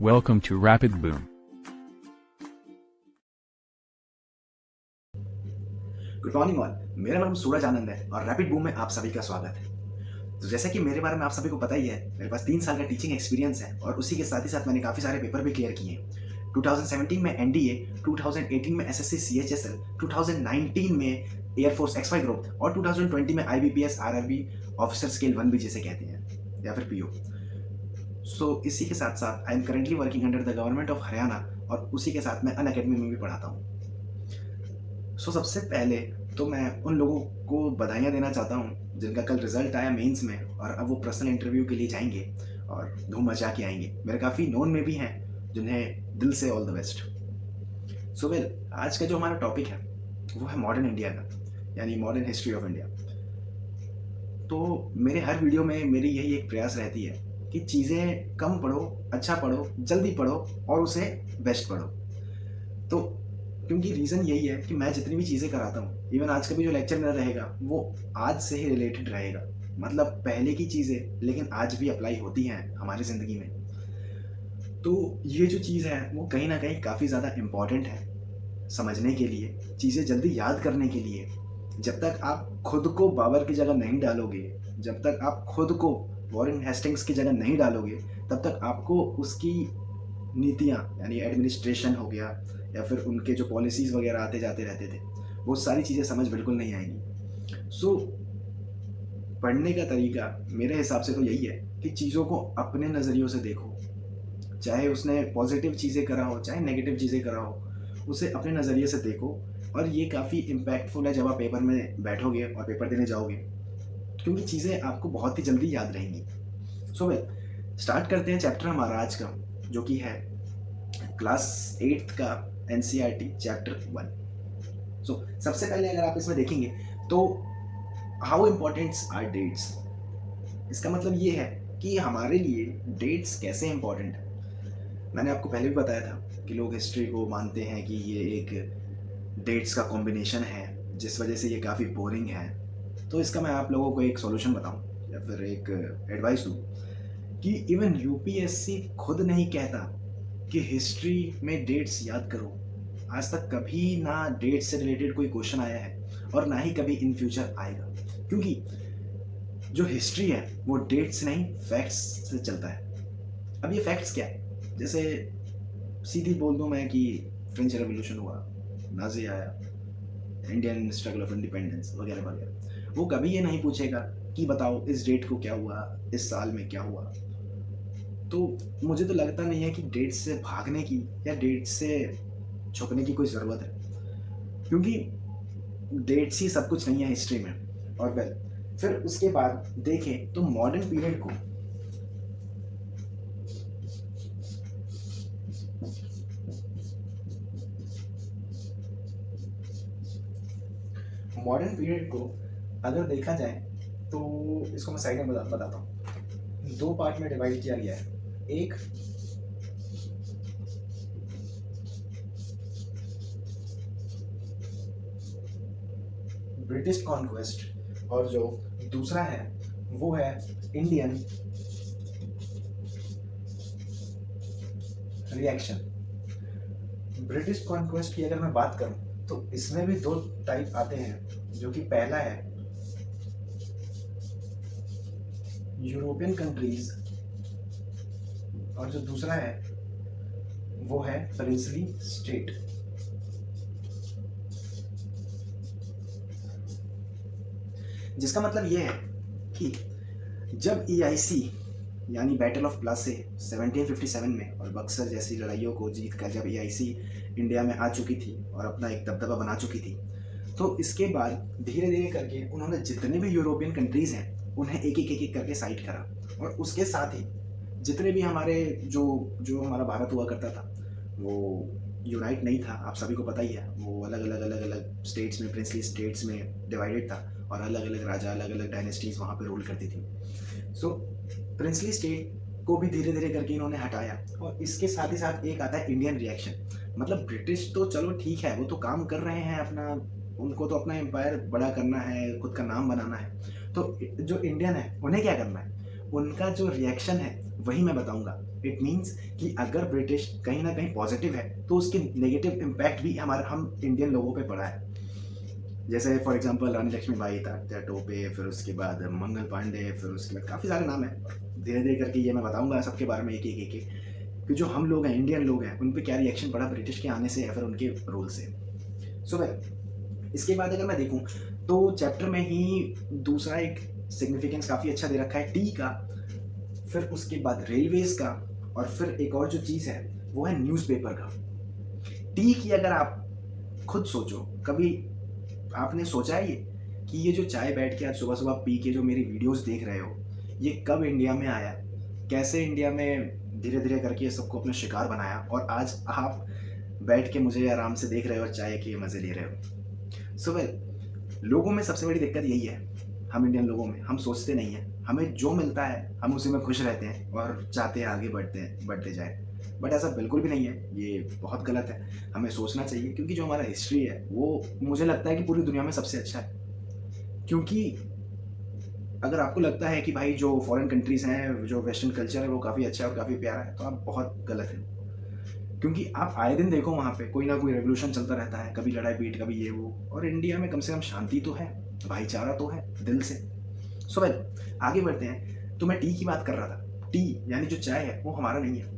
Welcome to Rapid Boom. Good morning all. मेरा नाम सूरज आनंद है और रैपिड बूम में आप सभी का स्वागत है। तो जैसा कि मेरे बारे में आप सभी को पता ही है, मेरे पास 3 साल का टीचिंग एक्सपीरियंस है और उसी के साथ ही साथ मैंने काफ़ी सारे पेपर भी क्लियर किए हैं। 2017 में एनडीए, 2018 में एसएससी सीएचएसएल, 2019 में एयरफोर्स एक्स-वाई ग्रुप और 2020 में आईबीपीएस आरआरबी ऑफिसर स्केल 1 भी जिसे कहते हैं या फिर पीओ। सो इसी के साथ साथ I am currently working under the government of Haryana और उसी के साथ मैं अनअकैडमी में भी पढ़ाता हूँ। सबसे पहले तो मैं उन लोगों को बधाइयाँ देना चाहता हूँ जिनका कल रिजल्ट आया मेंस में और अब वो पर्सनल इंटरव्यू के लिए जाएंगे और धूम मचा के आएंगे। मेरे काफ़ी नोन में भी हैं जिन्हें दिल से ऑल द बेस्ट। आज का जो हमारा टॉपिक है वो है मॉडर्न इंडिया का, यानी मॉडर्न हिस्ट्री ऑफ इंडिया। तो मेरे हर वीडियो में मेरी यही एक प्रयास रहती है कि चीज़ें कम पढ़ो, अच्छा पढ़ो, जल्दी पढ़ो और उसे बेस्ट पढ़ो। तो क्योंकि रीज़न यही है कि मैं जितनी भी चीज़ें कराता हूँ, इवन आज का भी जो लेक्चर मेरा रहेगा वो आज से ही रिलेटेड रहेगा, मतलब पहले की चीज़ें लेकिन आज भी अप्लाई होती हैं हमारी ज़िंदगी में। तो ये जो चीज़ है वो कहीं ना कहीं काफ़ी ज़्यादा इम्पॉर्टेंट है समझने के लिए, चीज़ें जल्दी याद करने के लिए। जब तक आप खुद को बाबर की जगह नहीं डालोगे, जब तक आप खुद को वॉरेन हेस्टिंग्स की जगह नहीं डालोगे, तब तक आपको उसकी नीतियाँ यानी एडमिनिस्ट्रेशन हो गया या फिर उनके जो पॉलिसीज़ वगैरह आते जाते रहते थे, वो सारी चीज़ें समझ बिल्कुल नहीं आएंगी। पढ़ने का तरीका मेरे हिसाब से तो यही है कि चीज़ों को अपने नज़रियों से देखो, चाहे उसने पॉजिटिव चीज़ें करा हो चाहे नेगेटिव चीज़ें करा हो, उसे अपने नज़रिए से देखो। और ये काफ़ी इम्पैक्टफुल है जब आप पेपर में बैठोगे और पेपर देने जाओगे, क्योंकि चीज़ें आपको बहुत ही जल्दी याद रहेंगी। स्टार्ट करते हैं चैप्टर हमारा आज का, जो कि है क्लास 8th का एनसीईआरटी चैप्टर 1। सबसे पहले अगर आप इसमें देखेंगे तो हाउ इम्पोर्टेंट्स आर डेट्स, इसका मतलब ये है कि हमारे लिए डेट्स कैसे इम्पोर्टेंट है। मैंने आपको पहले भी बताया था कि लोग हिस्ट्री को मानते हैं कि ये एक डेट्स का कॉम्बिनेशन है जिस वजह से ये काफ़ी बोरिंग है। तो इसका मैं आप लोगों को एक सॉल्यूशन बताऊं या फिर एक एडवाइस दूं कि इवन यूपीएससी खुद नहीं कहता कि हिस्ट्री में डेट्स याद करो। आज तक कभी ना डेट से रिलेटेड कोई क्वेश्चन आया है और ना ही कभी इन फ्यूचर आएगा, क्योंकि जो हिस्ट्री है वो डेट्स नहीं फैक्ट्स से चलता है। अब ये फैक्ट्स क्या है, जैसे सीधी बोल दूं मैं कि फ्रेंच रेवोल्यूशन हुआ, नाजी आया, इंडियन स्ट्रगल ऑफ इंडिपेंडेंस वगैरह वगैरह, वो कभी ये नहीं पूछेगा कि बताओ इस डेट को क्या हुआ, इस साल में क्या हुआ। तो मुझे तो लगता नहीं है कि डेट से भागने की या डेट से छुपने की कोई ज़रूरत है, क्योंकि डेट्स ही सब कुछ नहीं है हिस्ट्री में। और फिर उसके बाद देखें तो मॉडर्न पीरियड को अगर देखा जाए तो इसको मैं साइड में बताता हूँ। 2 पार्ट में डिवाइड किया गया है। एक ब्रिटिश कॉन्क्वेस्ट और जो दूसरा है वो है इंडियन रिएक्शन। ब्रिटिश कॉन्क्वेस्ट की अगर मैं बात करूं तो इसमें भी 2 टाइप आते हैं, जो कि पहला है यूरोपियन कंट्रीज और जो दूसरा है वो है प्रिंसली स्टेट। जिसका मतलब ये है कि जब ईआईसी यानी बैटल ऑफ प्लासी 1757 में और बक्सर जैसी लड़ाइयों को जीतकर जब ईआईसी इंडिया में आ चुकी थी और अपना एक दबदबा बना चुकी थी, तो इसके बाद धीरे धीरे करके उन्होंने जितने भी यूरोपियन कंट्रीज़ हैं उन्हें एक एक करके साइड करा। और उसके साथ ही जितने भी हमारे जो हमारा भारत हुआ करता था वो यूनाइट नहीं था, आप सभी को पता ही है। वो अलग अलग स्टेट्स में, प्रिंसली स्टेट्स में डिवाइडेड था और अलग अलग राजा, अलग अलग डायनेस्टीज़ वहाँ पे रूल करती थी। प्रिंसली स्टेट को भी धीरे धीरे करके इन्होंने हटाया और इसके साथ ही साथ एक आता है इंडियन रिएक्शन। मतलब ब्रिटिश तो चलो ठीक है, वो तो काम कर रहे हैं अपना, उनको तो अपना एम्पायर बड़ा करना है, खुद का नाम बनाना है। तो जो इंडियन है उन्हें क्या करना है, उनका जो रिएक्शन है वही मैं बताऊंगा। इट मीन्स कि अगर ब्रिटिश कहीं ना कहीं पॉजिटिव है तो उसके नेगेटिव इम्पैक्ट भी हम इंडियन लोगों पे पड़ा है। जैसे फॉर एग्जांपल रानी लक्ष्मीबाई था टोपे, फिर उसके बाद मंगल पांडे, फिर उसके बाद काफ़ी सारे नाम हैं। धीरे धीरे करके ये मैं बताऊंगा सबके बारे में एक एक कि जो हम लोग हैं, इंडियन लोग हैं, उन पे क्या रिएक्शन पड़ा ब्रिटिश के आने से या फिर उनके रूल से। सो वेल, इसके बाद अगर मैं देखूं तो चैप्टर में ही दूसरा एक सिग्निफिकेंस काफ़ी अच्छा दे रखा है टी का, फिर उसके बाद रेलवेज का, और फिर एक और जो चीज़ है वो है न्यूज़पेपर का। टी की अगर आप खुद सोचो, कभी आपने सोचा है ये कि ये जो चाय बैठ के आज सुबह सुबह पी के जो मेरी वीडियोस देख रहे हो, ये कब इंडिया में आया, कैसे इंडिया में धीरे धीरे करके ये सबको अपना शिकार बनाया और आज आप बैठ के मुझे आराम से देख रहे हो और चाय के मज़े ले रहे हो। सो वेल, लोगों में सबसे बड़ी दिक्कत यही है, हम इंडियन लोगों में हम सोचते नहीं हैं, हमें जो मिलता है हम उसी में खुश रहते हैं और चाहते हैं आगे बढ़ते जाए। बट ऐसा बिल्कुल भी नहीं है, ये बहुत गलत है। हमें सोचना चाहिए, क्योंकि जो हमारा हिस्ट्री है वो मुझे लगता है कि पूरी दुनिया में सबसे अच्छा है। क्योंकि अगर आपको लगता है कि भाई जो फॉरेन कंट्रीज़ हैं, जो वेस्टर्न कल्चर है वो काफ़ी अच्छा है और काफ़ी प्यारा है, तो आप बहुत गलत हैं। क्योंकि आप आए दिन देखो वहाँ पे कोई ना कोई रेवोल्यूशन चलता रहता है, कभी लड़ाई पीट, कभी ये वो, और इंडिया में कम से कम शांति तो है, भाईचारा तो है दिल से। सो वेल, आगे बढ़ते हैं। तो मैं टी की बात कर रहा था। टी यानी जो चाय है वो हमारा नहीं है,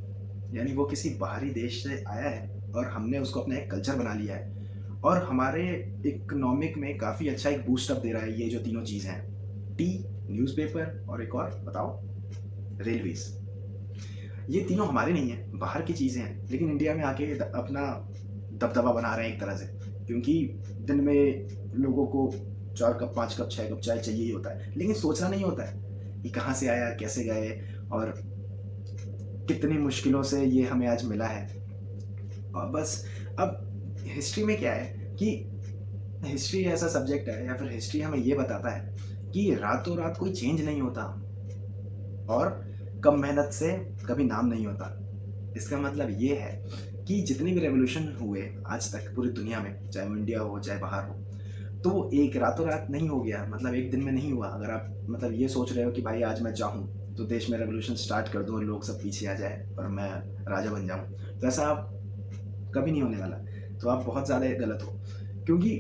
यानी वो किसी बाहरी देश से आया है और हमने उसको अपना एक कल्चर बना लिया है और हमारे इकोनॉमिक में काफ़ी अच्छा एक बूस्टअप दे रहा है ये जो तीनों चीज़ हैं, टी, न्यूज़पेपर और एक और बताओ, रेलवेज। ये तीनों हमारे नहीं हैं, बाहर की चीज़ें हैं, लेकिन इंडिया में आके अपना दबदबा बना रहे हैं एक तरह से। क्योंकि दिन में लोगों को 4 कप 5 कप 6 कप चाय चाहिए ही होता है, लेकिन सोचना नहीं होता है कि कहाँ से आया, कैसे गए और कितनी मुश्किलों से ये हमें आज मिला है। और बस अब हिस्ट्री में क्या है कि हिस्ट्री ऐसा सब्जेक्ट है या फिर हिस्ट्री हमें ये बताता है कि रातों रात कोई चेंज नहीं होता और कम मेहनत से कभी नाम नहीं होता। इसका मतलब ये है कि जितने भी रेवोल्यूशन हुए आज तक पूरी दुनिया में, चाहे वो इंडिया हो चाहे बाहर हो, तो वो एक रातों रात नहीं हो गया, मतलब एक दिन में नहीं हुआ। अगर आप मतलब ये सोच रहे हो कि भाई आज मैं चाहूँ तो देश में रेवोल्यूशन स्टार्ट कर दूँ और लोग सब पीछे आ जाए और मैं राजा बन जाऊँ, तो ऐसा आप कभी नहीं होने वाला। तो आप बहुत ज़्यादा गलत हो, क्योंकि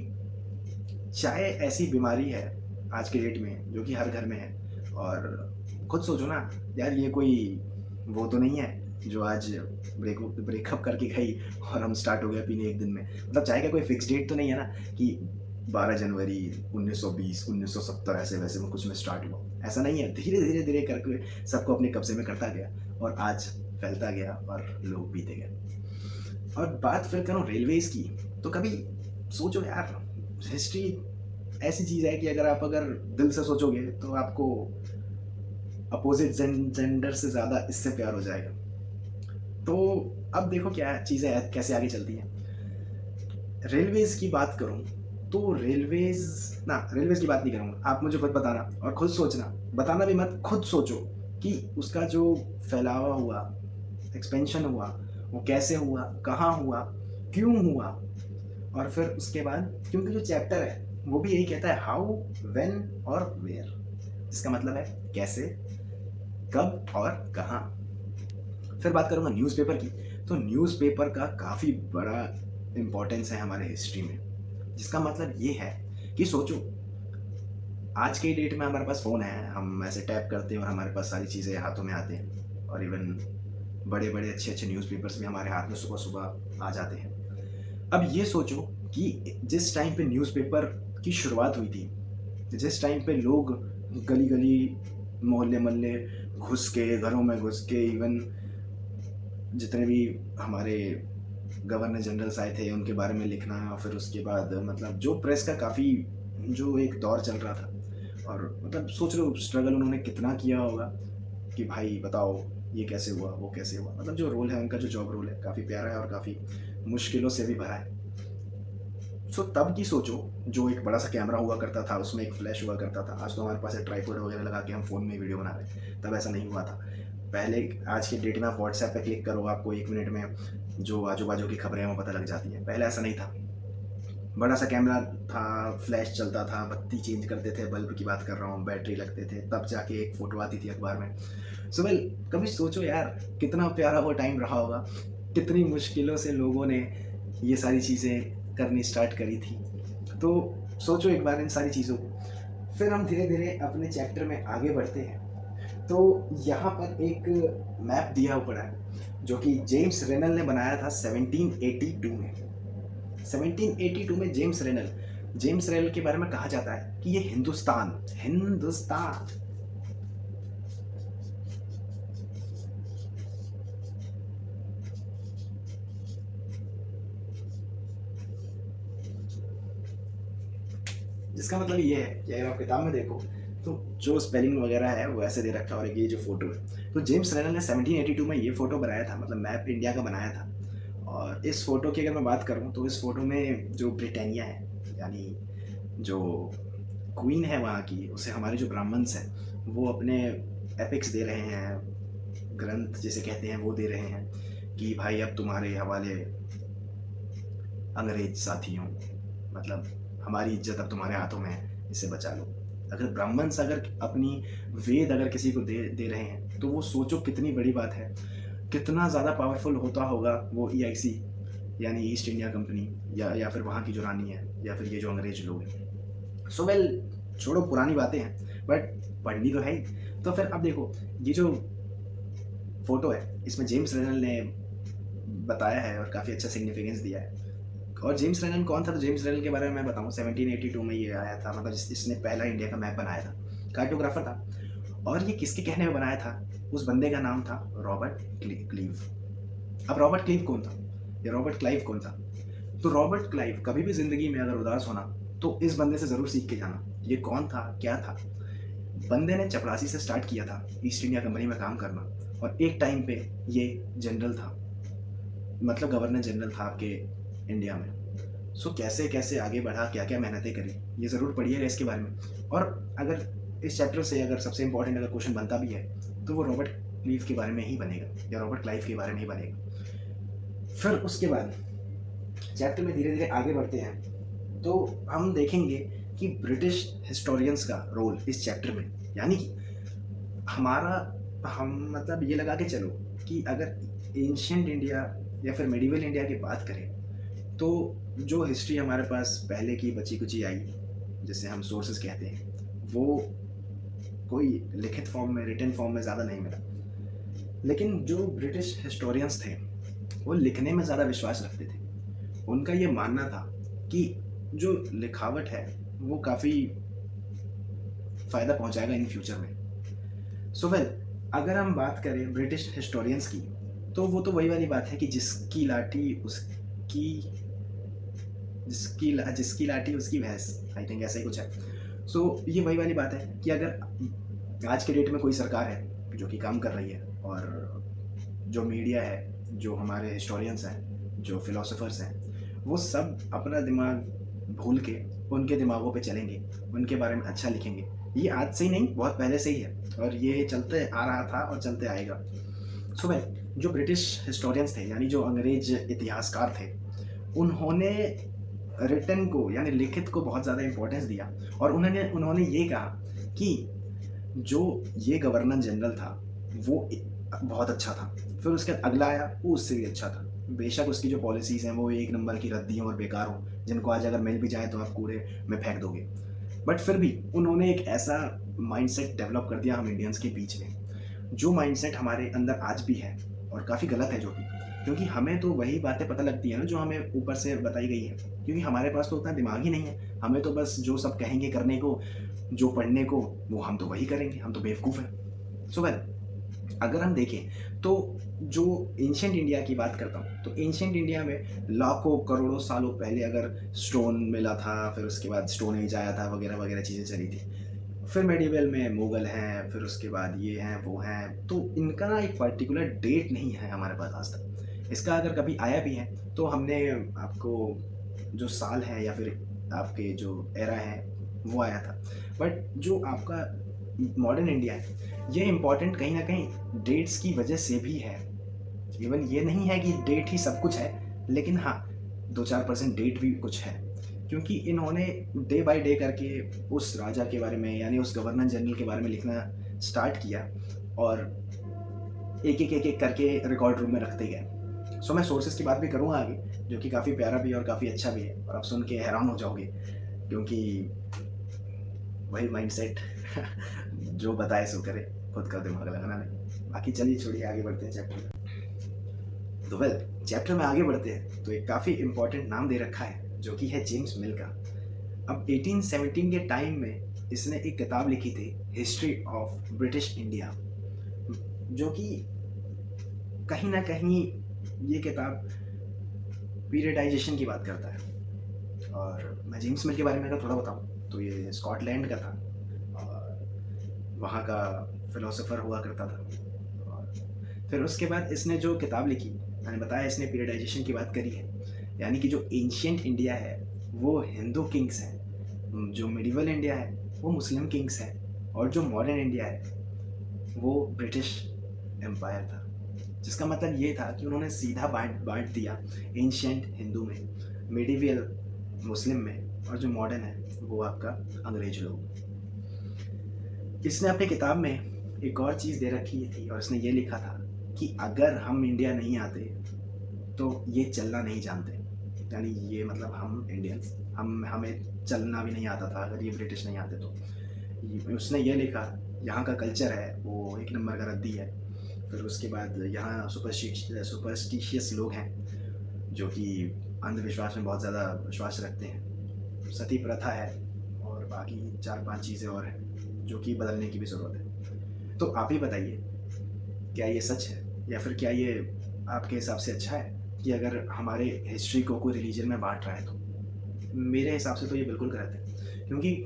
चाय ऐसी बीमारी है आज के डेट में जो कि हर घर में है। और खुद सोचो ना यार, ये कोई वो तो नहीं है जो आज ब्रेकअप करके गई और हम स्टार्ट हो गया पीने एक दिन में। मतलब चाय का कोई फिक्स डेट तो नहीं है ना कि 12 जनवरी 1920 1970 ऐसे वैसे में कुछ में स्टार्ट हुआ, ऐसा नहीं है। धीरे धीरे धीरे करके सबको अपने कब्जे में करता गया और आज फैलता गया और लोग पीते गए। और बात फिर करूँ रेलवेज की, तो कभी सोचो यार, हिस्ट्री ऐसी चीज़ है कि अगर दिल से सोचोगे तो आपको अपोजिट जेंडर से ज़्यादा इससे प्यार हो जाएगा। तो अब देखो क्या चीज़ें कैसे आगे चलती हैं। रेलवेज की बात करूं तो रेलवेज की बात नहीं करूंगा, आप मुझे खुद बताना और खुद सोचना, बताना भी मत, खुद सोचो कि उसका जो फैलावा हुआ, एक्सपेंशन हुआ, वो कैसे हुआ, कहाँ हुआ, क्यों हुआ। और फिर उसके बाद क्योंकि जो चैप्टर है वो भी यही कहता है हाउ, व्हेन और वेयर। इसका मतलब है कैसे, कब और कहाँ। फिर बात करूँगा न्यूज़पेपर की, तो न्यूज़पेपर का काफ़ी बड़ा इम्पोर्टेंस है हमारे हिस्ट्री में, जिसका मतलब ये है कि सोचो आज के डेट में हमारे पास फ़ोन है, हम ऐसे टैप करते हैं और हमारे पास सारी चीज़ें हाथों में आते हैं, और इवन बड़े बड़े अच्छे अच्छे न्यूज़पेपर्स भी हमारे हाथ में सुबह सुबह आ जाते हैं। अब ये सोचो कि जिस टाइम पे न्यूज़पेपर की शुरुआत हुई थी, जिस टाइम पे लोग गली गली मोहल्ले मोहल्ले घुस के, घरों में घुस के, इवन जितने भी हमारे गवर्नर जनरल्स आए थे उनके बारे में लिखना, फिर उसके बाद मतलब जो प्रेस का काफ़ी जो एक दौर चल रहा था, और मतलब सोच रहे हो स्ट्रगल उन्होंने कितना किया होगा कि भाई बताओ ये कैसे हुआ, वो कैसे हुआ। मतलब जो रोल है उनका, जो जॉब रोल है, काफ़ी प्यारा है और काफ़ी मुश्किलों से भी भरा है। सो तब की सोचो, जो एक बड़ा सा कैमरा हुआ करता था, उसमें एक फ्लैश हुआ करता था। आज तो हमारे पास ट्राइपॉड वगैरह लगा के हम फ़ोन में वीडियो बना रहे हैं, तब ऐसा नहीं हुआ था। पहले आज के डेट में आप व्हाट्सएप पे क्लिक करो, आपको 1 मिनट में जो आजू बाजू की खबरें हैं वो पता लग जाती हैं। पहले ऐसा नहीं था। बड़ा सा कैमरा था, फ्लैश चलता था, बत्ती चेंज करते थे, बल्ब की बात कर रहा हूँ, बैटरी लगते थे, तब जाके एक फ़ोटो आती थी अखबार में। सो वेल, कभी सोचो यार कितना प्यारा वो टाइम रहा होगा, कितनी मुश्किलों से लोगों ने ये सारी चीज़ें करनी स्टार्ट करी थी। तो सोचो एक बार इन सारी चीज़ों को। फिर हम धीरे धीरे अपने चैप्टर में आगे बढ़ते हैं। तो यहाँ पर एक मैप दिया हुआ पड़ा है जो कि जेम्स रेनल ने बनाया था 1782 में। 1782 में जेम्स रेनल के बारे में कहा जाता है कि ये हिंदुस्तान जिसका मतलब ये है कि अगर आप किताब में देखो तो जो स्पेलिंग वगैरह है वो ऐसे दे रखा है, और ये जो फोटो है, तो जेम्स रेनल ने 1782 में ये फ़ोटो बनाया था, मतलब मैप इंडिया का बनाया था। और इस फ़ोटो की अगर मैं बात करूँ तो इस फ़ोटो में जो ब्रिटानिया है, यानी जो क्वीन है वहाँ की, उसे हमारे जो ब्राह्मण्स हैं वो अपने एपिक्स दे रहे हैं, ग्रंथ जिसे कहते हैं वो दे रहे हैं कि भाई अब तुम्हारे हवाले अंग्रेज साथियों, मतलब हमारी इज्जत अब तुम्हारे हाथों में है, इसे बचा लो। अगर ब्राह्मण्स अगर अपनी वेद अगर किसी को दे रहे हैं तो वो सोचो कितनी बड़ी बात है, कितना ज़्यादा पावरफुल होता होगा वो EIC यानी ईस्ट इंडिया कंपनी, या फिर वहाँ की जो रानी है, या फिर ये जो अंग्रेज लोग हैं। सो वेल, छोड़ो पुरानी बातें हैं, बट पढ़नी तो है ही। तो फिर अब देखो ये जो फोटो है इसमें जेम्स रेनल ने बताया है और काफ़ी अच्छा सिग्निफिकेंस दिया है। और जेम्स रेनल कौन था? तो जेम्स रेनल के बारे में मैं बताऊँ, 1782 में ये आया था, मतलब इसने पहला इंडिया का मैप बनाया था, कार्टोग्राफर था। और ये किसके कहने में बनाया था? उस बंदे का नाम था रॉबर्ट क्लीव। अब रॉबर्ट क्लीव कौन था, या रॉबर्ट क्लाइव कौन था? तो रॉबर्ट क्लाइव, कभी भी जिंदगी में अगर उदास होना तो इस बंदे से ज़रूर सीख के जाना। ये कौन था, क्या था? बंदे ने चपरासी से स्टार्ट किया था ईस्ट इंडिया कंपनी में काम करना, और एक टाइम पे ये जनरल था, मतलब गवर्नर जनरल था आपके इंडिया में। सो कैसे कैसे आगे बढ़ा, क्या क्या मेहनतें करी, ये ज़रूर पढ़िएगा इसके बारे में। और अगर इस चैप्टर से अगर सबसे इंपॉर्टेंट अगर क्वेश्चन बनता भी है तो वो रॉबर्ट क्लीव के बारे में ही बनेगा, या रॉबर्ट क्लाइव के बारे में ही बनेगा। फिर उसके बाद चैप्टर में धीरे धीरे आगे बढ़ते हैं तो हम देखेंगे कि ब्रिटिश हिस्टोरियंस का रोल इस चैप्टर में, यानी कि हम मतलब ये लगा के चलो कि अगर एंशिएंट इंडिया या फिर मेडिवल इंडिया की बात करें तो जो हिस्ट्री हमारे पास पहले की बची कुची आई, जिसे हम सोर्सेज कहते हैं, वो कोई लिखित फॉर्म में, रिटन फॉर्म में ज़्यादा नहीं मिला। लेकिन जो ब्रिटिश हिस्टोरियंस थे वो लिखने में ज़्यादा विश्वास रखते थे। उनका ये मानना था कि जो लिखावट है वो काफ़ी फ़ायदा पहुंचाएगा इन फ्यूचर में। सो वेल, अगर हम बात करें ब्रिटिश हिस्टोरियंस की तो वो तो वही वाली बात है कि जिसकी लाठी उसकी भैंस, आई थिंक ऐसा ही कुछ है। सो ये वही वाली बात है कि अगर आज के डेट में कोई सरकार है जो कि काम कर रही है, और जो मीडिया है, जो हमारे हिस्टोरियंस हैं, जो फिलोसोफर्स हैं, वो सब अपना दिमाग भूल के उनके दिमागों पे चलेंगे, उनके बारे में अच्छा लिखेंगे। ये आज से ही नहीं, बहुत पहले से ही है, और ये चलते आ रहा था और चलते आएगा। सो वेल, जो ब्रिटिश हिस्टोरियंस थे, यानी जो अंग्रेज इतिहासकार थे, उन्होंने रिटन को यानी लिखित को बहुत ज़्यादा इम्पोर्टेंस दिया, और उन्होंने ये कहा कि जो ये गवर्नर जनरल था वो बहुत अच्छा था। फिर उसके बाद अगला आया, वो उससे भी अच्छा था। बेशक उसकी जो पॉलिसीज़ हैं वो एक नंबर की रद्दी हों और बेकार हों, जिनको आज अगर मिल भी जाए तो आप कूड़े में फेंक दोगे, बट फिर भी उन्होंने एक ऐसा माइंडसेट डेवलप कर दिया हम इंडियंस के बीच में, जो माइंडसेट हमारे अंदर आज भी है और काफ़ी गलत है, जो कि क्योंकि हमें तो वही बातें पता लगती है ना जो हमें ऊपर से बताई गई है, क्योंकि हमारे पास तो उतना दिमाग ही नहीं है। हमें तो बस जो सब कहेंगे करने को, जो पढ़ने को, वो हम तो वही करेंगे, हम तो बेवकूफ़ हैं। सो वेल, अगर हम देखें तो जो एंशिएंट इंडिया की बात करता हूँ, तो एंशिएंट इंडिया में लाखों करोड़ों सालों पहले अगर स्टोन मिला था, फिर उसके बाद स्टोन एज आया था, वगैरह वगैरह चीज़ें चली थी। फिर मेडिवल में मुगल हैं, फिर उसके बाद ये हैं वो हैं, तो इनका एक पर्टिकुलर डेट नहीं है हमारे पास आज तक। इसका अगर कभी आया भी है तो हमने आपको जो साल है या फिर आपके जो एरा है वो आया था, बट जो आपका मॉडर्न इंडिया है ये इम्पॉर्टेंट कहीं ना कहीं डेट्स की वजह से भी है। इवन ये नहीं है कि डेट ही सब कुछ है, लेकिन हाँ 2-4% डेट भी कुछ है, क्योंकि इन्होंने डे बाय डे करके उस राजा के बारे में यानी उस गवर्नर जनरल के बारे में लिखना स्टार्ट किया और एक करके रिकॉर्ड रूम में रखते गए। सो मैं सोर्सेज की बात भी करूँगा आगे, जो कि काफ़ी प्यारा भी है और काफ़ी अच्छा भी है, और आप सुन के हैरान हो जाओगे क्योंकि वही माइंडसेट जो बताए सो करे, खुद का दिमाग लगाना नहीं। बाकी चलिए छोड़िए, आगे बढ़ते हैं चैप्टर में। तो वेल, चैप्टर में आगे बढ़ते हैं तो एक काफ़ी इंपॉर्टेंट नाम दे रखा है जो कि है जेम्स मिल का। अब 1817 के टाइम में इसने एक किताब लिखी थी, हिस्ट्री ऑफ ब्रिटिश इंडिया, जो कि कहीं ना कहीं ये किताब पीरियडाइजेशन की बात करता है। और मैं जेम्स मिल के बारे में अगर थोड़ा बताऊँ तो ये स्कॉटलैंड का था और वहाँ का फिलोसोफर हुआ करता था। और फिर उसके बाद इसने जो किताब लिखी, मैंने बताया इसने पीरियडाइजेशन की बात करी है, यानी कि जो एंशियंट इंडिया है वो हिंदू किंग्स हैं, जो मिडिवल इंडिया है वो मुस्लिम किंग्स हैं, और जो मॉडर्न इंडिया है वो ब्रिटिश एम्पायर था। जिसका मतलब ये था कि उन्होंने सीधा बांट दिया एंशियंट हिंदू में, मिडिवल मुस्लिम में, और जो मॉडर्न है वो आपका अंग्रेज लोग। इसने अपनी किताब में एक और चीज़ दे रखी थी और इसने ये लिखा था कि अगर हम इंडिया नहीं आते तो ये चलना नहीं जानते, यानी ये मतलब हम इंडियंस, हमें चलना भी नहीं आता था अगर ये ब्रिटिश नहीं आते तो। उसने ये लिखा, यहाँ का कल्चर है वो एक नंबर का रद्दी है। फिर उसके बाद यहाँ सुपरस्टिशियस लोग हैं जो कि अंधविश्वास में बहुत ज़्यादा विश्वास रखते हैं, सती प्रथा है और बाकी 4-5 चीज़ें और हैं जो कि बदलने की भी ज़रूरत है। तो आप ही बताइए, क्या ये सच है या फिर क्या ये आपके हिसाब से अच्छा है कि अगर हमारे हिस्ट्री को कोई रिलीजन में बांट रहा है? तो मेरे हिसाब से तो ये बिल्कुल गलत है, क्योंकि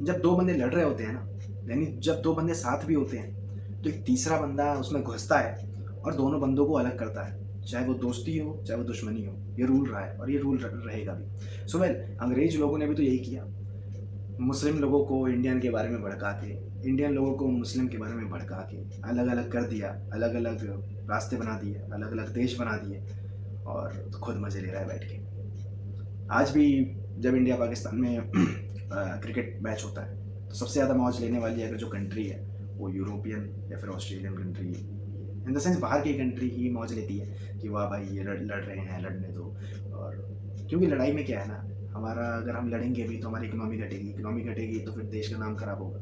जब दो बंदे लड़ रहे होते हैं ना, यानी जब दो बंदे साथ भी होते हैं तो एक तीसरा बंदा उसमें घुसता है और दोनों बंदों को अलग करता है, चाहे वो दोस्ती हो चाहे वो दुश्मनी हो। ये रूल रहा है और ये रूल रहेगा भी। सो वेल, अंग्रेज लोगों ने भी तो यही किया, मुस्लिम लोगों को इंडियन के बारे में भड़का के, इंडियन लोगों को मुस्लिम के बारे में भड़का के अलग अलग कर दिया, अलग अलग रास्ते बना दिए, अलग अलग देश बना दिए, और खुद मजे ले रहा है बैठ के। आज भी जब इंडिया पाकिस्तान में क्रिकेट मैच होता है तो सबसे ज़्यादा मौज लेने वाली अगर जो कंट्री है वो यूरोपियन या फिर Australian country, in the sense बाहर की कंट्री ही मौज लेती है कि वाह भाई ये लड़ रहे हैं, लड़ने दो। और क्योंकि लड़ाई में क्या है ना, हमारा अगर हम लड़ेंगे भी तो हमारी इकोनॉमी घटेगी तो फिर देश का नाम खराब होगा,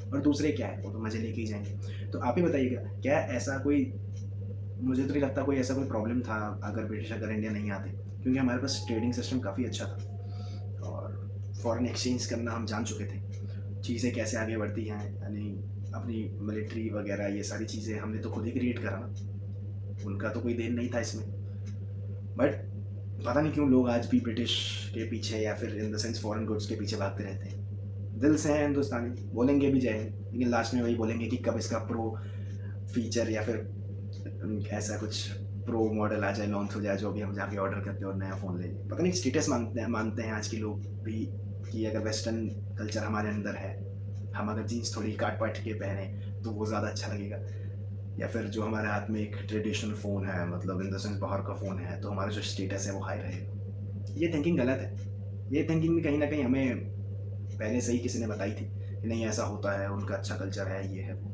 और दूसरे क्या है वो तो मजे लेके ही जाएंगे। तो आप ही बताइएगा, क्या ऐसा कोई, मुझे तो नहीं लगता कोई ऐसा कोई प्रॉब्लम था अगर ब्रिटिश अगर इंडिया नहीं आते, क्योंकि हमारे पास ट्रेडिंग सिस्टम काफ़ी अच्छा था और फॉरेन एक्सचेंज करना हम जान चुके थे, चीज़ें कैसे आगे बढ़ती हैं, यानी अपनी मिलिट्री वगैरह ये सारी चीज़ें हमने तो खुद ही क्रिएट करा ना, उनका तो कोई देन नहीं था इसमें। बट पता नहीं क्यों लोग आज भी ब्रिटिश के पीछे या फिर in the sense foreign goods के पीछे भागते रहते हैं। दिल से हैं हिंदुस्तानी, बोलेंगे भी जय हिंद, लेकिन लास्ट में वही बोलेंगे कि कब इसका प्रो फीचर या फिर ऐसा कुछ प्रो मॉडल आ जाए, लॉन्च हो जाए, जो भी हम जाके ऑर्डर करते हैं और नया फ़ोन ले लें। पता नहीं स्टेटस मानते हैं आज के लोग भी कि अगर वेस्टर्न कल्चर हमारे अंदर है, हम अगर जीन्स थोड़ी काट पाट के पहने तो वो ज़्यादा अच्छा लगेगा, या फिर जो हमारे हाथ में एक ट्रेडिशनल फ़ोन है, मतलब इन द सेंस बाहर का फ़ोन है, तो हमारा जो स्टेटस है वो हाई रहेगा। ये थिंकिंग गलत है। ये थिंकिंग भी कहीं ना कहीं हमें पहले से ही किसी ने बताई थी कि नहीं ऐसा होता है, उनका अच्छा कल्चर है, ये है वो।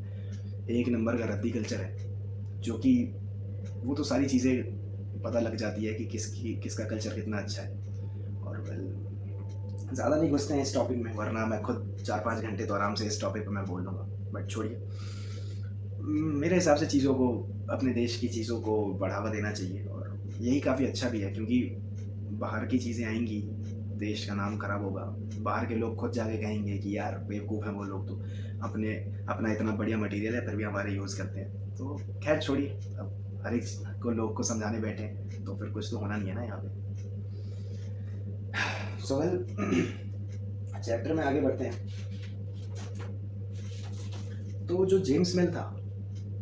एक नंबर का रद्दी कल्चर है, जो कि वो तो सारी चीज़ें पता लग जाती है कि किसका कल्चर कितना अच्छा है। और वेल, ज़्यादा नहीं घुसते हैं इस टॉपिक में, वरना मैं खुद 4-5 घंटे तो आराम से इस टॉपिक पे मैं बोल लूँगा। बट छोड़िए, मेरे हिसाब से चीज़ों को, अपने देश की चीज़ों को बढ़ावा देना चाहिए, और यही काफ़ी अच्छा भी है, क्योंकि बाहर की चीज़ें आएंगी, देश का नाम खराब होगा, बाहर के लोग खुद जाके कहेंगे कि यार बेवकूफ़ हैं वो लोग, तो अपना इतना बढ़िया मटेरियल है फिर भी हमारे यूज़ करते हैं। तो खैर छोड़िए, अब हर एक को लोग को समझाने बैठे तो फिर कुछ तो होना नहीं है ना यहाँ पे। सो वेल, चैप्टर में आगे बढ़ते हैं। तो जो जेम्स मिल था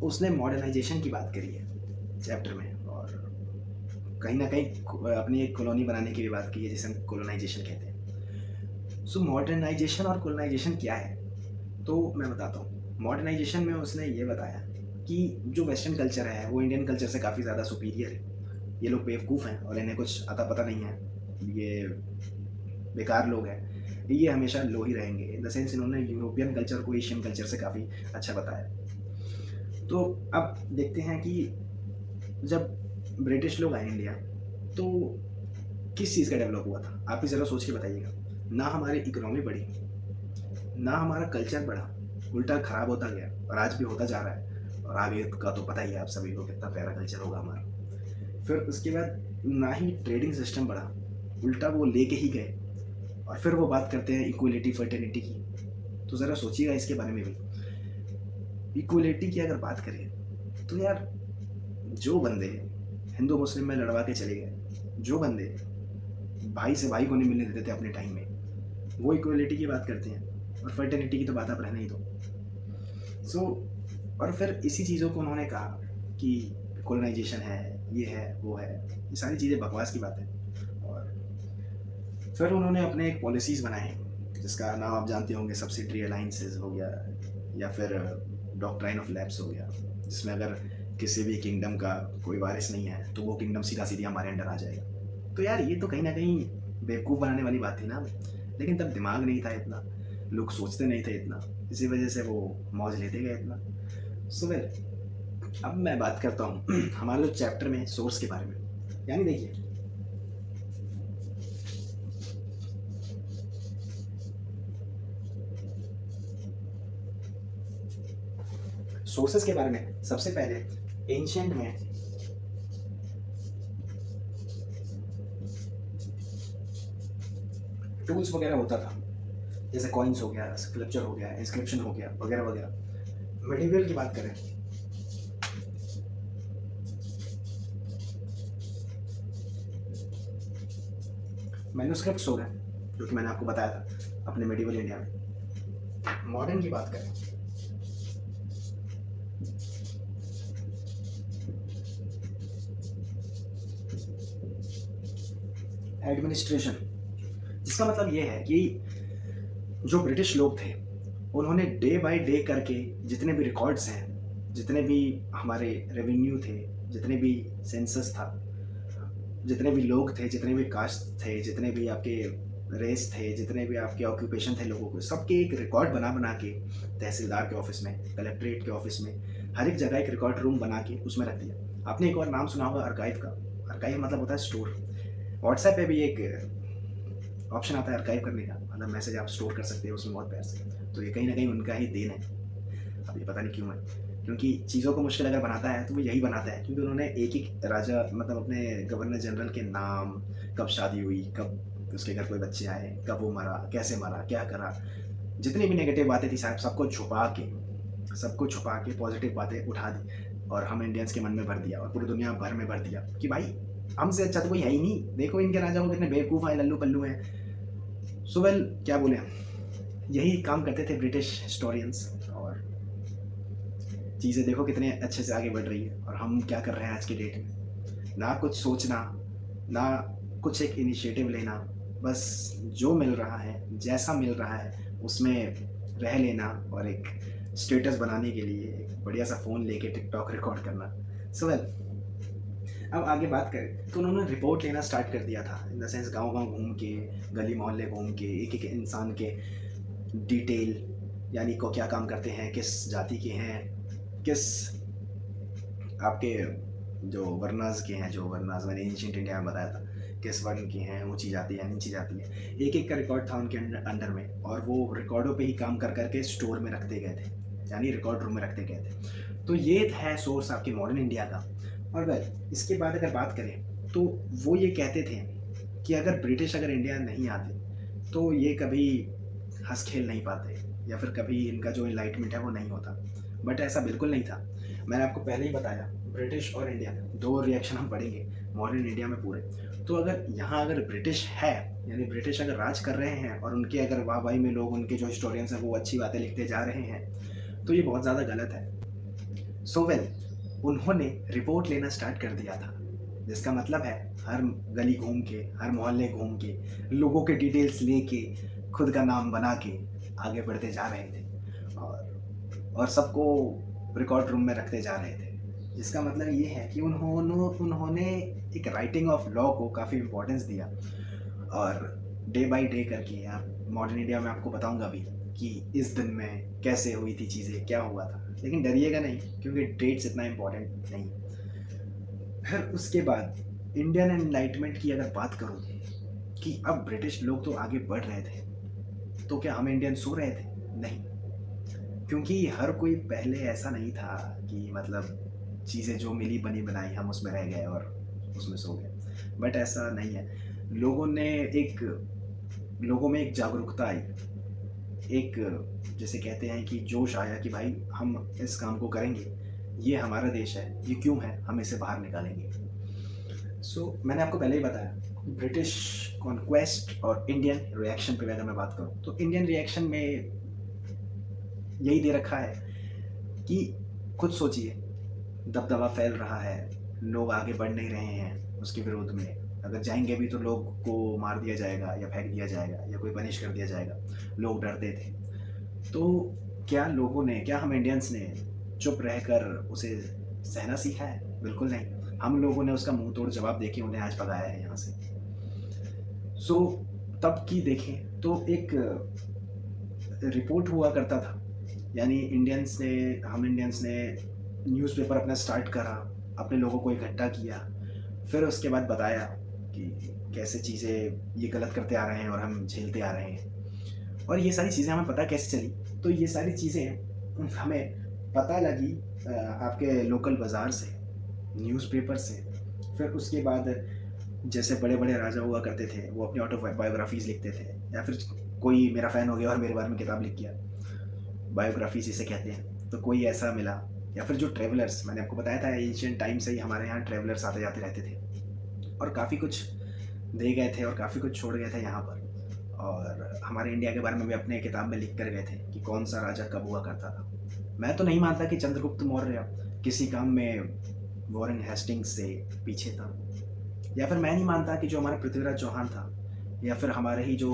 उसने मॉडर्नाइजेशन की बात करी है चैप्टर में, और कहीं ना कहीं अपनी एक कॉलोनी बनाने की भी बात की है, जिसे हम कोलोनाइजेशन कहते हैं। सो मॉडर्नाइजेशन और कोलोनाइजेशन क्या है, तो मैं बताता हूँ। मॉडर्नाइजेशन में उसने ये बताया कि जो वेस्टर्न कल्चर है वो इंडियन कल्चर से काफ़ी ज़्यादा सुपीरियर है, ये लोग बेवकूफ़ हैं और इन्हें कुछ अता पता नहीं है, ये बेकार लोग हैं, ये हमेशा लो ही रहेंगे। इन द सेंस इन्होंने यूरोपियन कल्चर को एशियन कल्चर से काफ़ी अच्छा बताया। तो अब देखते हैं कि जब ब्रिटिश लोग आए इंडिया तो किस चीज़ का डेवलप हुआ था, आप ही ज़रा सोच के बताइएगा। ना हमारी इकोनॉमी बढ़ी, ना हमारा कल्चर बढ़ा, उल्टा ख़राब होता गया और आज भी होता जा रहा है। और आगे का तो पता ही है आप सभी को कितना प्यारा कल्चर होगा हमारा। फिर उसके बाद ना ही ट्रेडिंग सिस्टम बढ़ा, उल्टा वो लेके ही गए। और फिर वो बात करते हैं इक्वलिटी फर्टिलिटी की, तो ज़रा सोचिएगा इसके बारे में भी। इक्वलिटी की अगर बात करें तो यार जो बंदे हिंदू मुस्लिम में लड़वा के चले गए, जो बंदे भाई से भाई को नहीं मिलने देते थे अपने टाइम में, वो इक्वलिटी की बात करते हैं। और फर्टिलिटी की तो बात आप रहने ही दो। और फिर इसी चीज़ों को उन्होंने कहा कि कॉलोनाइजेशन है, ये है, वो है, ये सारी चीज़ें बकवास की बात है। और फिर उन्होंने अपने एक पॉलिसीज़ बनाए जिसका नाम आप जानते होंगे, सब्सिडरी अलाइंसेस हो गया या फिर डॉक्ट्राइन ऑफ लैप्स हो गया, जिसमें अगर किसी भी किंगडम का कोई वारिस नहीं है तो वो किंगडम सीधा सीधी हमारे अंडर आ जाएगा। तो यार ये तो कहीं ना कहीं बेवकूफ़ बनाने वाली बात थी ना, लेकिन तब दिमाग नहीं था इतना, लोग सोचते नहीं थे इतना, इसी वजह से वो मौज लेते गए इतना। सो वेल, अब मैं बात करता हूँ हमारे जो चैप्टर में सोर्स के बारे में। यानी देखिए, सोर्सेस के बारे में सबसे पहले एंशिएंट में टूल्स वगैरह होता था, जैसे कॉइन्स हो गया, स्क्रिप्चर हो गया, इंस्क्रिप्शन हो गया, वगैरह वगैरह। मेडिवल की बात करें मैन्युस्क्रिप्ट्स हो गए, जो कि मैंने आपको बताया था अपने मेडिवल इंडिया में। मॉडर्न की बात करें एडमिनिस्ट्रेशन, जिसका मतलब ये है कि जो ब्रिटिश लोग थे उन्होंने डे बाय डे करके जितने भी रिकॉर्ड्स हैं, जितने भी हमारे रेवेन्यू थे, जितने भी सेंसस था, जितने भी लोग थे, जितने भी कास्ट थे, जितने भी आपके रेस थे, जितने भी आपके ऑक्यूपेशन थे लोगों को, सबके एक रिकॉर्ड बना बना के तहसीलदार के ऑफिस में, कलेक्ट्रेट के ऑफिस में, हर एक जगह एक रिकॉर्ड रूम बना के उसमें रख दिया। आपने एक और नाम सुना होगा आर्काइव का। आर्काइव मतलब होता है स्टोर। व्हाट्सएप पे भी एक ऑप्शन आता है आर्काइव करने का, मतलब मैसेज आप स्टोर कर सकते हो उसमें बहुत पैसे। तो ये कहीं ना कहीं उनका ही देन है। अब ये पता नहीं क्यों है, क्योंकि चीज़ों को मुश्किल अगर बनाता है तो वो यही बनाता है, क्योंकि उन्होंने एक एक राजा मतलब अपने गवर्नर जनरल के नाम, कब शादी हुई, कब उसके घर कोई बच्चे आए, कब वो मरा, कैसे मरा, क्या करा, जितनी भी नेगेटिव बातें थी साहब सबको छुपा के पॉजिटिव बातें उठा दी और हम इंडियंस के मन में भर दिया और पूरी दुनिया भर में भर दिया कि भाई हमसे अच्छा तो कोई है ही नहीं, देखो इनके राजा को कितने बेवकूफ़ हैं, लल्लू पल्लू हैं। सो वेल, क्या बोले, यही काम करते थे ब्रिटिश हिस्टोरियंस। और चीज़ें देखो कितने अच्छे से आगे बढ़ रही है और हम क्या कर रहे हैं आज की डेट में, ना कुछ सोचना, ना कुछ एक इनिशिएटिव लेना, बस जो मिल रहा है, जैसा मिल रहा है उसमें रह लेना और एक स्टेटस बनाने के लिए एक बढ़िया सा फ़ोन लेके टिकटॉक रिकॉर्ड करना। सो वेल, अब आगे बात करें तो उन्होंने रिपोर्ट लेना स्टार्ट कर दिया था, इन द सेंस गाँव घूम के, गली मोहल्ले घूम के, एक एक इंसान के डिटेल, यानी को क्या काम करते हैं, किस जाति के हैं, किस आपके जो वर्नाज के हैं, जो वर्नाज मैंने एंशिएंट इंडिया में बताया था, किस वर्ण की हैं, ऊंची जाति है, नीची जाति है, एक एक का रिकॉर्ड था उनके अंडर में। और वो रिकॉर्डों पे ही काम कर करके स्टोर में रखते गए थे, यानी रिकॉर्ड रूम में रखते गए थे। तो ये है सोर्स आपके मॉडर्न इंडिया का। और वेल, इसके बाद अगर बात करें तो वो ये कहते थे कि अगर ब्रिटिश अगर इंडिया नहीं आते तो ये कभी हंस खेल नहीं पाते, या फिर कभी इनका जो इनलाइटमेंट है वो नहीं होता। बट ऐसा बिल्कुल नहीं था। मैंने आपको पहले ही बताया, ब्रिटिश और इंडिया, दो रिएक्शन हम पढ़ेंगे मॉडर्न इंडिया में पूरे। तो अगर यहाँ अगर ब्रिटिश है, यानी ब्रिटिश अगर राज कर रहे हैं और उनके अगर वाहवाही में लोग, उनके जो हिस्टोरियंस हैं वो अच्छी बातें लिखते जा रहे हैं, तो ये बहुत ज़्यादा गलत है। सो वेल, उन्होंने रिपोर्ट लेना स्टार्ट कर दिया था, जिसका मतलब है हर गली घूम के, हर मोहल्ले घूम के, लोगों के डिटेल्स लेके, खुद का नाम बना के आगे बढ़ते जा रहे थे और सबको रिकॉर्ड रूम में रखते जा रहे थे। जिसका मतलब ये है कि उन्होंने एक राइटिंग ऑफ लॉ को काफ़ी इम्पोर्टेंस दिया और डे बाय डे करके आप मॉडर्न इंडिया में आपको बताऊंगा भी कि इस दिन में कैसे हुई थी चीज़ें, क्या हुआ था। लेकिन डरिएगा नहीं, क्योंकि डेट्स इतना इम्पोर्टेंट नहीं। फिर उसके बाद इंडियन एनलाइटमेंट की अगर बात करूं कि अब ब्रिटिश लोग तो आगे बढ़ रहे थे, तो क्या हम इंडियन सो रहे थे? नहीं, क्योंकि हर कोई पहले ऐसा नहीं था कि मतलब चीज़ें जो मिली बनी बनाई हम उसमें रह गए और उसमें सो गए। बट ऐसा नहीं है। लोगों ने एक लोगों में एक जागरूकता आई, एक जैसे कहते हैं कि जोश आया कि भाई हम इस काम को करेंगे, ये हमारा देश है, ये क्यों है, हम इसे बाहर निकालेंगे। मैंने आपको पहले ही बताया, ब्रिटिश कॉन्क्वेस्ट और इंडियन रिएक्शन पे अगर मैं बात करूँ तो इंडियन रिएक्शन में यही दे रखा है कि खुद सोचिए, दबदबा फैल रहा है, लोग आगे बढ़ नहीं रहे हैं उसके विरोध में। अगर जाएंगे भी तो लोग को मार दिया जाएगा या फेंक दिया जाएगा या कोई पनिश कर दिया जाएगा। लोग डरते थे। तो क्या हम इंडियंस ने चुप रहकर उसे सहना सीखा है? बिल्कुल नहीं। हम लोगों ने उसका मुंह तोड़ जवाब देके उन्हें आज भगाया है यहाँ से। तब की देखें तो एक रिपोर्ट हुआ करता था, यानी हम इंडियंस ने न्यूज़पेपर अपना स्टार्ट करा, अपने लोगों को इकट्ठा किया, फिर उसके बाद बताया कि कैसे चीज़ें ये गलत करते आ रहे हैं और हम झेलते आ रहे हैं। और ये सारी चीज़ें हमें पता कैसे चली? तो ये सारी चीज़ें हमें पता लगी आपके लोकल बाज़ार से, न्यूज़पेपर से। फिर उसके बाद जैसे बड़े बड़े राजा हुआ करते थे, वो अपनी ऑटोबायोग्राफीज़ लिखते थे, या फिर कोई मेरा फ़ैन हो गया और मेरे बारे में किताब लिख गया, बायोग्राफी जिसे कहते हैं। तो कोई ऐसा मिला, या फिर जो ट्रैवलर्स, मैंने आपको बताया था एंशिएंट टाइम से ही हमारे यहाँ ट्रैवलर्स आते जाते रहते थे और काफ़ी कुछ दे गए थे और काफ़ी कुछ छोड़ गए थे यहाँ पर। और हमारे इंडिया के बारे में भी अपने किताब में लिख कर गए थे कि कौन सा राजा कब हुआ करता था। मैं तो नहीं मानता कि चंद्रगुप्त मौर्य किसी काम में वॉरेन हेस्टिंग्स से पीछे था, या फिर मैं नहीं मानता कि जो हमारा पृथ्वीराज चौहान था, या फिर हमारे ही जो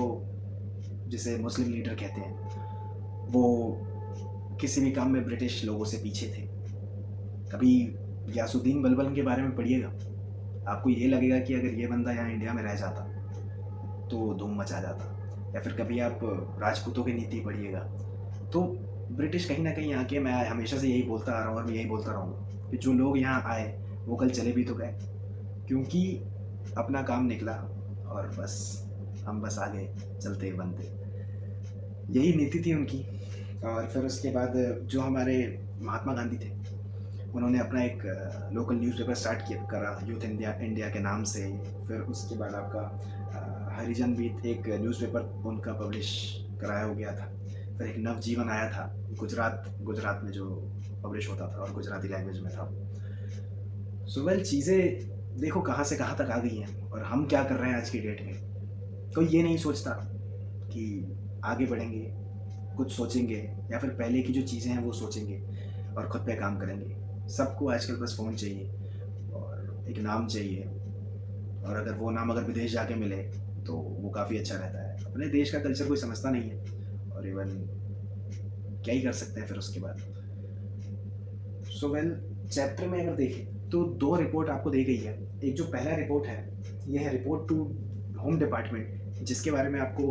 जिसे मुस्लिम लीडर कहते हैं, वो किसी भी काम में ब्रिटिश लोगों से पीछे थे। कभी गयासुद्दीन बलबन के बारे में पढ़िएगा, आपको ये लगेगा कि अगर ये बंदा यहाँ इंडिया में रह जाता तो धूम मचा जाता। या फिर कभी आप राजपूतों की नीति पढ़िएगा, तो ब्रिटिश कहीं ना कहीं आके, मैं हमेशा से यही बोलता आ रहा हूँ और मैं यही बोलता रहूँगा कि जो लोग यहाँ आए वो कल चले भी तो गए, क्योंकि अपना काम निकला और बस हम बस आगे चलते बनते, यही नीति थी उनकी। और फिर उसके बाद जो हमारे महात्मा गांधी थे, उन्होंने अपना एक लोकल न्यूज़पेपर स्टार्ट करा यूथ इंडिया के नाम से। फिर उसके बाद आपका हरिजन भी एक न्यूज़पेपर उनका पब्लिश कराया हो गया था। फिर एक नवजीवन आया था गुजरात में जो पब्लिश होता था और गुजराती लैंग्वेज में था। चीज़ें देखो कहाँ से कहाँ तक आ गई हैं, और हम क्या कर रहे हैं आज की डेट में। कोई ये नहीं सोचता कि आगे बढ़ेंगे, कुछ सोचेंगे, या फिर पहले की जो चीज़ें हैं वो सोचेंगे और ख़ुद पे काम करेंगे। सबको आजकल बस फ़ोन चाहिए और एक नाम चाहिए, और अगर वो नाम विदेश जाके मिले तो वो काफ़ी अच्छा रहता है। अपने देश का कल्चर कोई समझता नहीं है, और इवन क्या ही कर सकते हैं फिर उसके बाद। चैप्टर में अगर देखें तो 2 रिपोर्ट आपको दी गई है। एक जो पहला रिपोर्ट है, ये है रिपोर्ट टू होम डिपार्टमेंट, जिसके बारे में आपको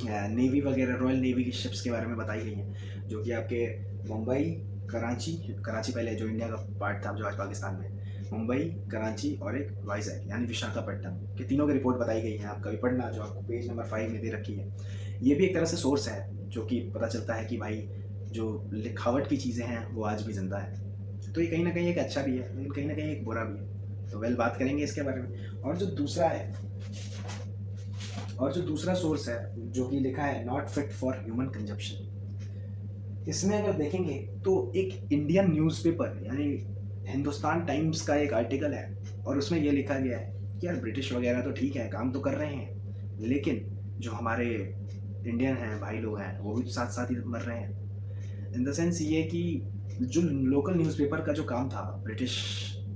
नेवी वगैरह, रॉयल नेवी की शिप्स के बारे में बताई गई हैं, जो कि आपके मुंबई, कराची पहले जो इंडिया का पार्ट था जो आज पाकिस्तान में, मुंबई, कराची और एक वाइजैक यानी विशाखापट्टनम के तीनों की रिपोर्ट बताई गई है। आप कभी पढ़ना, जो आपको पेज नंबर 5 में दे रखी है। ये भी एक तरह से सोर्स है जो कि पता चलता है कि भाई जो लिखावट की चीज़ें हैं वो आज भी जिंदा है। तो ये कहीं ना कहीं एक अच्छा भी है, लेकिन कहीं ना कहीं एक बुरा भी है। तो बात करेंगे इसके बारे में। और जो दूसरा सोर्स है जो कि लिखा है not fit for human consumption, इसमें अगर देखेंगे तो एक इंडियन न्यूज़पेपर यानी हिंदुस्तान टाइम्स का एक आर्टिकल है, और उसमें ये लिखा गया है कि यार ब्रिटिश वगैरह तो ठीक है, काम तो कर रहे हैं, लेकिन जो हमारे इंडियन हैं, भाई लोग हैं, वो भी साथ साथ ही मर रहे हैं। इन द सेंस ये कि जो लोकल न्यूज़पेपर का जो काम था ब्रिटिश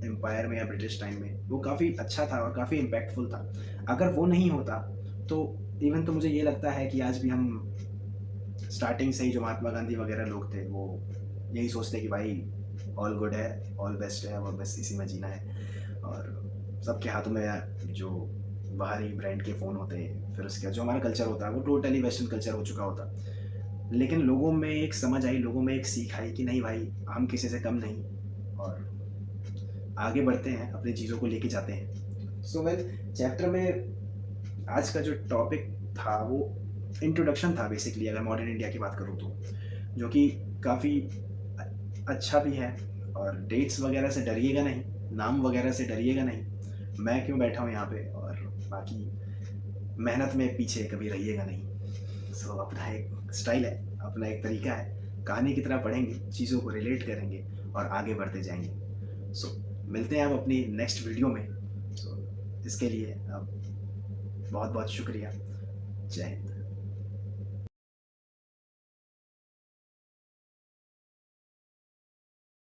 एम्पायर में या ब्रिटिश टाइम में, वो काफ़ी अच्छा था और काफ़ी इम्पैक्टफुल था। अगर वो नहीं होता तो इवन तो मुझे ये लगता है कि आज भी हम स्टार्टिंग से ही जो महात्मा गांधी वगैरह लोग थे वो यही सोचते कि भाई ऑल गुड है, ऑल बेस्ट है, और बस इसी में जीना है, और सबके हाथों में जो बाहरी ब्रांड के फ़ोन होते हैं, फिर उसके बाद जो हमारा कल्चर होता है वो टोटली वेस्टर्न कल्चर हो चुका होता। लेकिन लोगों में एक समझ आई, लोगों में एक सीख आई कि नहीं भाई, हम किसी से कम नहीं, और आगे बढ़ते हैं, अपनी चीज़ों को लेके जाते हैं। सो वेल, चैप्टर में आज का जो टॉपिक था वो इंट्रोडक्शन था बेसिकली, अगर मॉडर्न इंडिया की बात करूँ तो, जो कि काफ़ी अच्छा भी है। और डेट्स वगैरह से डरिएगा नहीं, नाम वगैरह से डरिएगा नहीं, मैं क्यों बैठा हूँ यहाँ पे, और बाकी मेहनत में पीछे कभी रहिएगा नहीं। सो अपना एक स्टाइल है, अपना एक तरीका है, कहानी की तरह पढ़ेंगे, चीज़ों को रिलेट करेंगे और आगे बढ़ते जाएंगे। सो मिलते हैं अब अपनी नेक्स्ट वीडियो में। सो इसके लिए अब बहुत बहुत शुक्रिया। जय हिंद।